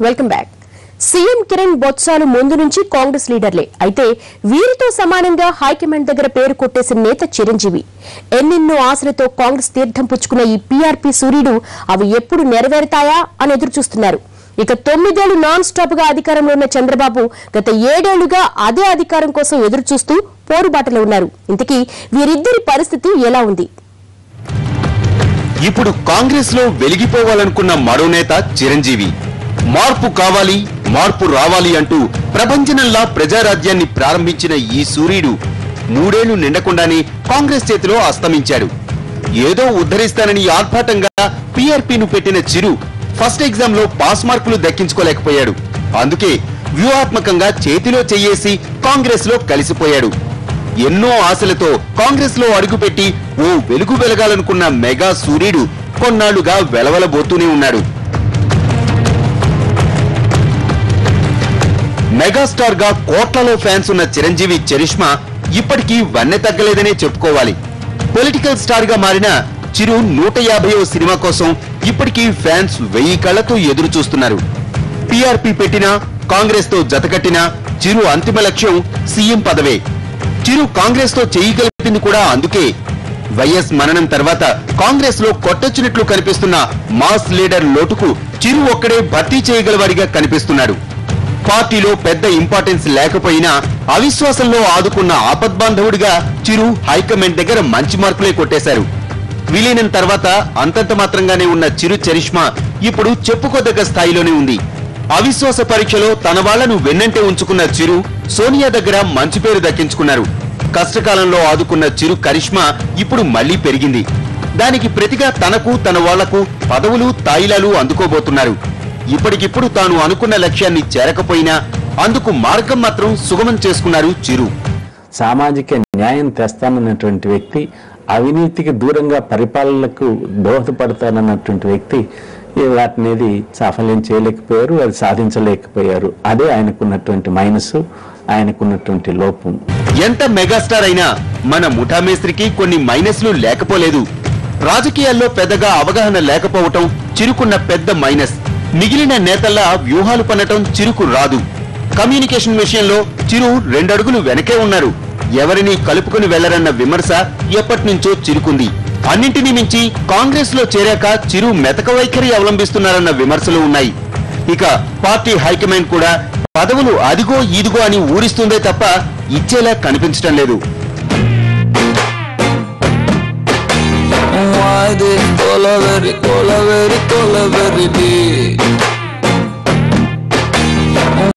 Welcome back. CM Kiran బొత్సాలు ముందు నుంచి కాంగ్రెస్ లీడర్లే. అయితే వీరితో సమానంగా హైకమాండ్ దగ్గర పేరు కొట్టేసిన నేత చిరంజీవి. ఎన్నెన్నో ఆశలతో కాంగ్రెస్ తీర్థం పుచ్చుకున్న ఈ పీఆర్పీ సూర్యుడు అవి ఎప్పుడు నెరవేరుతాయా అని ఎదురు చూస్తున్నారు. ఇక 9 ఏళ్లు నాన్ స్టాప్ గా అధికారంలో ఉన్న చంద్రబాబు గత 7 ఏళ్లుగా అదే అధికారం కోసం ఎదురు చూస్తూ పోరుబాటలో ఉన్నారు. ఇంతకీ వీరిద్దరి పరిస్థితి ఎలా ఉంది? ఇప్పుడు కాంగ్రెస్ లో వెలిగిపోవాలనుకున్న మరో నేత చిరంజీవి. మార్పు కావాలి, మార్పు రావాలి అంటూ ప్రపంచనంలా ప్రజారాజ్యాన్ని ప్రారంభించిన ఈ సూర్యుడు 3 ఏళ్లు నిండకుండానే కాంగ్రెస్ చేతిలో అస్తమించాడు. ఏదో ఉద్ధరిస్తానని ఆర్భాటంగా పీఆర్పీను పెట్టిన చిరు ఫస్ట్ ఎగ్జామ్ లో పాస్ మార్కులు దక్కించుకోలేకపోయాడు. అందుకే వ్యూహాత్మకంగా చేతిలో చెయ్యేసి కాంగ్రెస్ లో కలిసిపోయాడు. ఎన్నో ఆశలతో కాంగ్రెస్ లో అడుగుపెట్టి ఓ వెలుగు వెలగాలనుకున్న మెగా సూర్యుడు కొన్నాళ్లుగా వెలవలబోతూనే ఉన్నాడు. మెగాస్టార్ గా కోట్లలో ఫ్యాన్స్ ఉన్న చిరంజీవి చరిష్మా ఇప్పటికీ వన్నె తగ్గలేదనే చెప్పుకోవాలి. పొలిటికల్ స్టార్ గా మారిన చిరు 150వ సినిమా కోసం ఇప్పటికీ ఫ్యాన్స్ 1000 కళ్లతో ఎదురు చూస్తున్నారు. పీఆర్పీ పెట్టినా, కాంగ్రెస్ తో జతకట్టినా చిరు అంతిమ లక్ష్యం సీఎం పదవే. చిరు కాంగ్రెస్ తో చెయ్యి కలిపింది కూడా అందుకే. వైఎస్ మరణం తర్వాత కాంగ్రెస్ లో కొట్టొచ్చినట్లు కనిపిస్తున్న మాస్ లీడర్ లోటుకు చిరు ఒక్కడే భర్తీ చేయగలవాడిగా కనిపిస్తున్నాడు. పార్టీలో పెద్ద ఇంపార్టెన్స్ లేకపోయినా అవిశ్వాసంలో ఆదుకున్న ఆపద్బాంధవుడిగా చిరు హైకమాండ్ దగ్గర మంచి మార్కులే కొట్టేశారు. విలీనం తర్వాత అంతంత మాత్రంగానే ఉన్న చిరు చరిష్మా ఇప్పుడు చెప్పుకోదగ్గ స్థాయిలోనే ఉంది. అవిశ్వాస పరీక్షలో తన వాళ్లను వెన్నంటే ఉంచుకున్న చిరు సోనియా దగ్గర మంచి పేరు దక్కించుకున్నారు. కష్టకాలంలో ఆదుకున్న చిరు కరిష్మా ఇప్పుడు మళ్లీ పెరిగింది. దానికి ప్రతిగా తనకు తన వాళ్లకు పదవులు తాయిలాలు అందుకోబోతున్నారు. ఇప్పటికిప్పుడు తాను అనుకున్న లక్ష్యాన్ని చేరకపోయినా అందుకు మార్గం మాత్రం సుగమం చేసుకున్నారు చిరు. సామాజిక న్యాయం తెస్తానన్నటువంటి వ్యక్తి, అవినీతికి దూరంగా పరిపాలనకు దోహదపడతానన్నటువంటి వ్యక్తి వాటినేది సాఫల్యం చేయలేకపోయారు, అది సాధించలేకపోయారు. అదే ఆయనకున్నటువంటి మైనస్, ఆయనకున్నటువంటి లోపం. ఎంత మెగాస్టార్ అయినా మన ముఠామేస్త్రికి కొన్ని మైనస్లు లేకపోలేదు. రాజకీయాల్లో పెద్దగా అవగాహన లేకపోవటం చిరుకున్న పెద్ద మైనస్. మిగిలిన నేతల్లా వ్యూహాలు పన్నటం చిరుకు రాదు. కమ్యూనికేషన్ విషయంలో చిరు 2 అడుగులు వెనకే ఉన్నారు. ఎవరిని కలుపుకుని వెళ్లరన్న విమర్శ ఎప్పటినుంచో చిరుకుంది. అన్నింటినీ మించి కాంగ్రెస్ లో చేరాక చిరు మెతక వైఖరి అవలంబిస్తున్నారన్న విమర్శలు ఉన్నాయి. ఇక పార్టీ హైకమాండ్ కూడా పదవులు అదిగో ఇదిగో అని ఊరిస్తుందే తప్ప ఇచ్చేలా కనిపించడం లేదు. Why this color very